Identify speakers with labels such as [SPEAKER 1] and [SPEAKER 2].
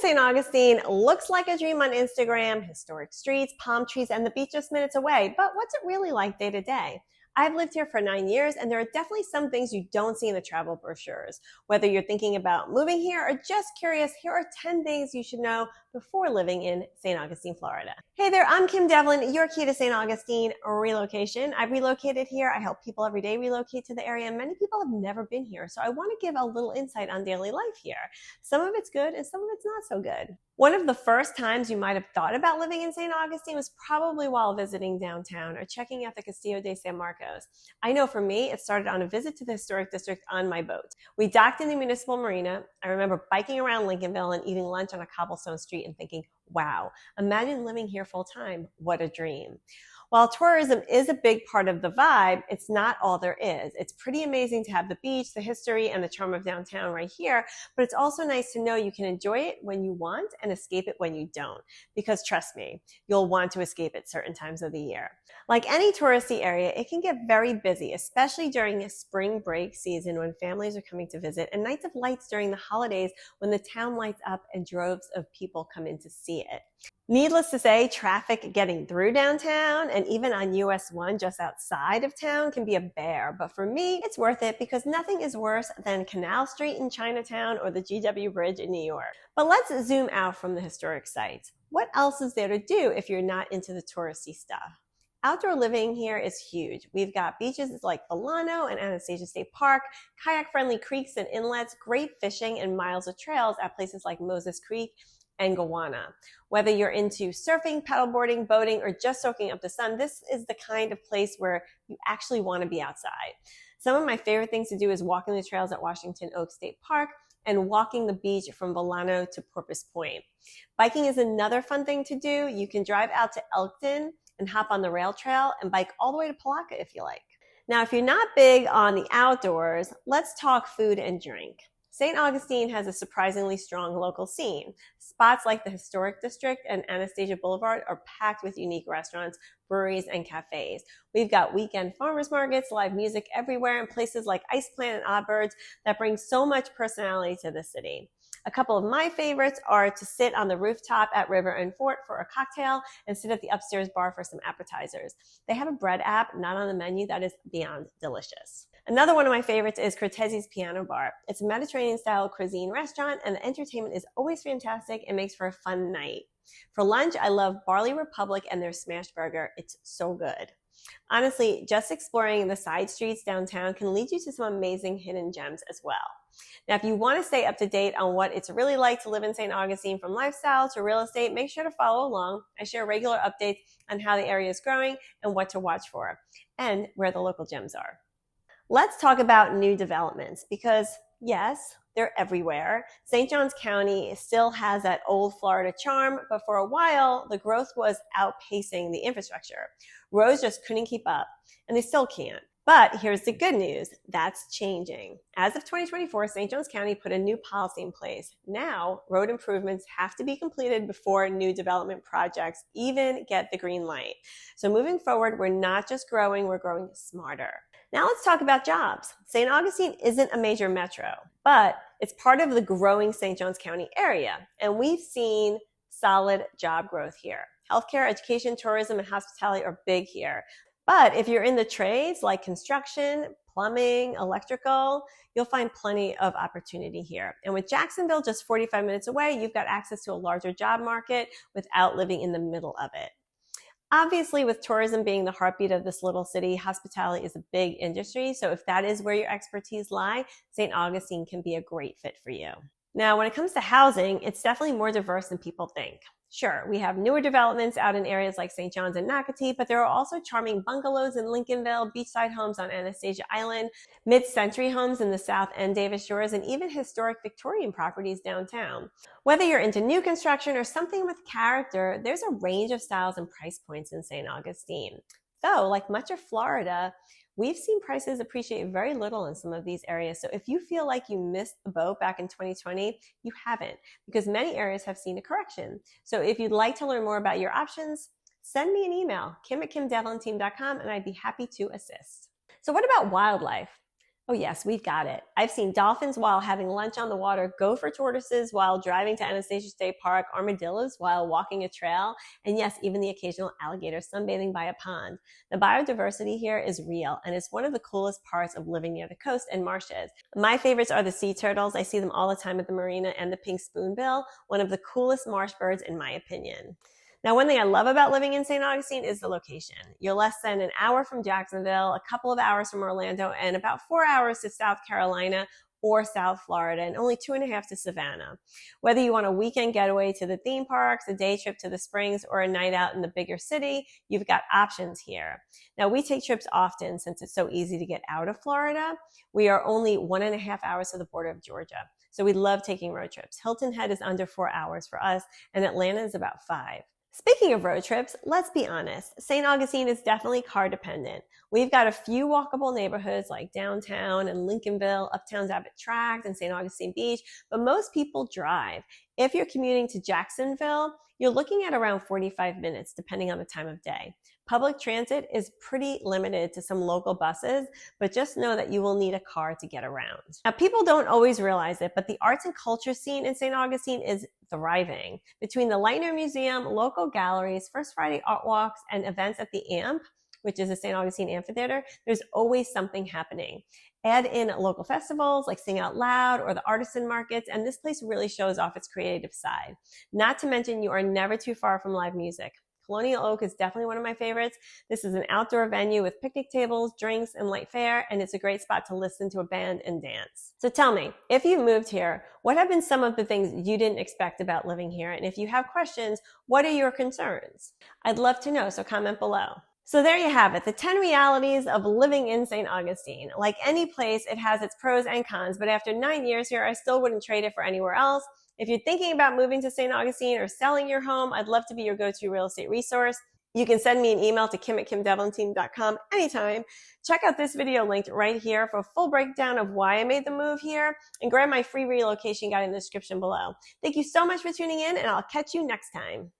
[SPEAKER 1] St. Augustine looks like a dream on Instagram, historic streets, palm trees, and the beach just minutes away. But what's it really like day to day? I've lived here for 9 years, and there are definitely some things you don't see in the travel brochures. Whether you're thinking about moving here or just curious, here are 10 things you should know before living in St. Augustine, Florida. Hey there, I'm Kim Devlin, your key to St. Augustine relocation. I've relocated here. I help people every day relocate to the area, and many people have never been here. So I want to give a little insight on daily life here. Some of it's good and some of it's not so good. One of the first times you might have thought about living in St. Augustine was probably while visiting downtown or checking out the Castillo de San Marcos. I know for me, it started on a visit to the historic district on my boat. We docked in the municipal marina. I remember biking around Lincolnville and eating lunch on a cobblestone street and thinking, wow, imagine living here full time. What a dream. While tourism is a big part of the vibe, it's not all there is. It's pretty amazing to have the beach, the history, and the charm of downtown right here, but it's also nice to know you can enjoy it when you want and escape it when you don't. Because trust me, you'll want to escape at certain times of the year. Like any touristy area, it can get very busy, especially during a spring break season when families are coming to visit, and nights of lights during the holidays when the town lights up and droves of people come in to see it. Needless to say, traffic getting through downtown and even on US 1 just outside of town can be a bear. But for me, it's worth it because nothing is worse than Canal Street in Chinatown or the GW Bridge in New York. But let's zoom out from the historic sites. What else is there to do if you're not into the touristy stuff? Outdoor living here is huge. We've got beaches like Volano and Anastasia State Park, kayak-friendly creeks and inlets, great fishing, and miles of trails at places like Moses Creek and Gowanna. Whether you're into surfing, paddleboarding, boating, or just soaking up the sun, this is the kind of place where you actually want to be outside. Some of my favorite things to do is walking the trails at Washington Oak State Park and walking the beach from Volano to Porpoise Point. Biking is another fun thing to do. You can drive out to Elkton and hop on the rail trail and bike all the way to Palaca if you like. Now, if you're not big on the outdoors, let's talk food and drink. St. Augustine has a surprisingly strong local scene. Spots like the Historic District and Anastasia Boulevard are packed with unique restaurants, breweries, and cafes. We've got weekend farmers markets, live music everywhere, and places like Ice Plant and Oddbirds that bring so much personality to the city. A couple of my favorites are to sit on the rooftop at River and Fort for a cocktail and sit at the upstairs bar for some appetizers. They have a bread app, not on the menu, that is beyond delicious. Another one of my favorites is Cortese's Piano Bar. It's a Mediterranean-style cuisine restaurant, and the entertainment is always fantastic and makes for a fun night. For lunch, I love Barley Republic and their smashed burger. It's so good. Honestly, just exploring the side streets downtown can lead you to some amazing hidden gems as well. Now, if you want to stay up to date on what it's really like to live in St. Augustine from lifestyle to real estate, make sure to follow along. I share regular updates on how the area is growing and what to watch for, and where the local gems are. Let's talk about new developments because, yes, they're everywhere. St. Johns County still has that old Florida charm, but for a while, the growth was outpacing the infrastructure. Roads just couldn't keep up, and they still can't. But here's the good news. That's changing. As of 2024, St. Johns County put a new policy in place. Now, road improvements have to be completed before new development projects even get the green light. So moving forward, we're not just growing, we're growing smarter. Now let's talk about jobs. St. Augustine isn't a major metro, but it's part of the growing St. Johns County area, and we've seen solid job growth here. Healthcare, education, tourism, and hospitality are big here. But if you're in the trades like construction, plumbing, electrical, you'll find plenty of opportunity here. And with Jacksonville just 45 minutes away, you've got access to a larger job market without living in the middle of it. Obviously, with tourism being the heartbeat of this little city, hospitality is a big industry. So if that is where your expertise lie, St. Augustine can be a great fit for you. Now, when it comes to housing, it's definitely more diverse than people think. Sure, we have newer developments out in areas like St. John's and Nocatee, but there are also charming bungalows in Lincolnville, beachside homes on Anastasia Island, mid-century homes in the South and Davis Shores, and even historic Victorian properties downtown. Whether you're into new construction or something with character, there's a range of styles and price points in St. Augustine. Though, like much of Florida, we've seen prices appreciate very little in some of these areas. So if you feel like you missed the boat back in 2020, you haven't, because many areas have seen a correction. So if you'd like to learn more about your options, send me an email, kim@kimdevlinteam.com, and I'd be happy to assist. So what about wildlife? Oh, yes, we've got it. I've seen dolphins while having lunch on the water, gopher tortoises while driving to Anastasia State Park, armadillos while walking a trail, and yes, even the occasional alligator sunbathing by a pond. The biodiversity here is real, and it's one of the coolest parts of living near the coast and marshes. My favorites are the sea turtles. I see them all the time at the marina, and the pink spoonbill, one of the coolest marsh birds in my opinion. Now, one thing I love about living in St. Augustine is the location. You're less than an hour from Jacksonville, a couple of hours from Orlando, and about 4 hours to South Carolina or South Florida, and only 2.5 to Savannah. Whether you want a weekend getaway to the theme parks, a day trip to the Springs, or a night out in the bigger city, you've got options here. Now, we take trips often since it's so easy to get out of Florida. We are only 1.5 hours to the border of Georgia. So we love taking road trips. Hilton Head is under 4 hours for us, and Atlanta is about 5. Speaking of road trips, let's be honest, St. Augustine is definitely car dependent. We've got a few walkable neighborhoods like downtown and Lincolnville, Uptown's Abbott Tract, and St. Augustine Beach, but most people drive. If you're commuting to Jacksonville, you're looking at around 45 minutes depending on the time of day. Public transit is pretty limited to some local buses, but just know that you will need a car to get around. Now, people don't always realize it, but the arts and culture scene in St. Augustine is thriving. Between the Lightner Museum, local galleries, First Friday art walks, and events at the AMP, which is the St. Augustine Amphitheater, there's always something happening. Add in local festivals like Sing Out Loud or the artisan markets, and this place really shows off its creative side. Not to mention, you are never too far from live music. Colonial Oak is definitely one of my favorites. This is an outdoor venue with picnic tables, drinks, and light fare, and it's a great spot to listen to a band and dance. So tell me, if you moved here, what have been some of the things you didn't expect about living here? And if you have questions, what are your concerns? I'd love to know, so comment below. So there you have it, the 10 realities of living in St. Augustine. Like any place, it has its pros and cons, but after 9 years here, I still wouldn't trade it for anywhere else. If you're thinking about moving to St. Augustine or selling your home, I'd love to be your go-to real estate resource. You can send me an email to kim@kimdevlin.com anytime. Check out this video linked right here for a full breakdown of why I made the move here, and grab my free relocation guide in the description below. Thank you so much for tuning in, and I'll catch you next time.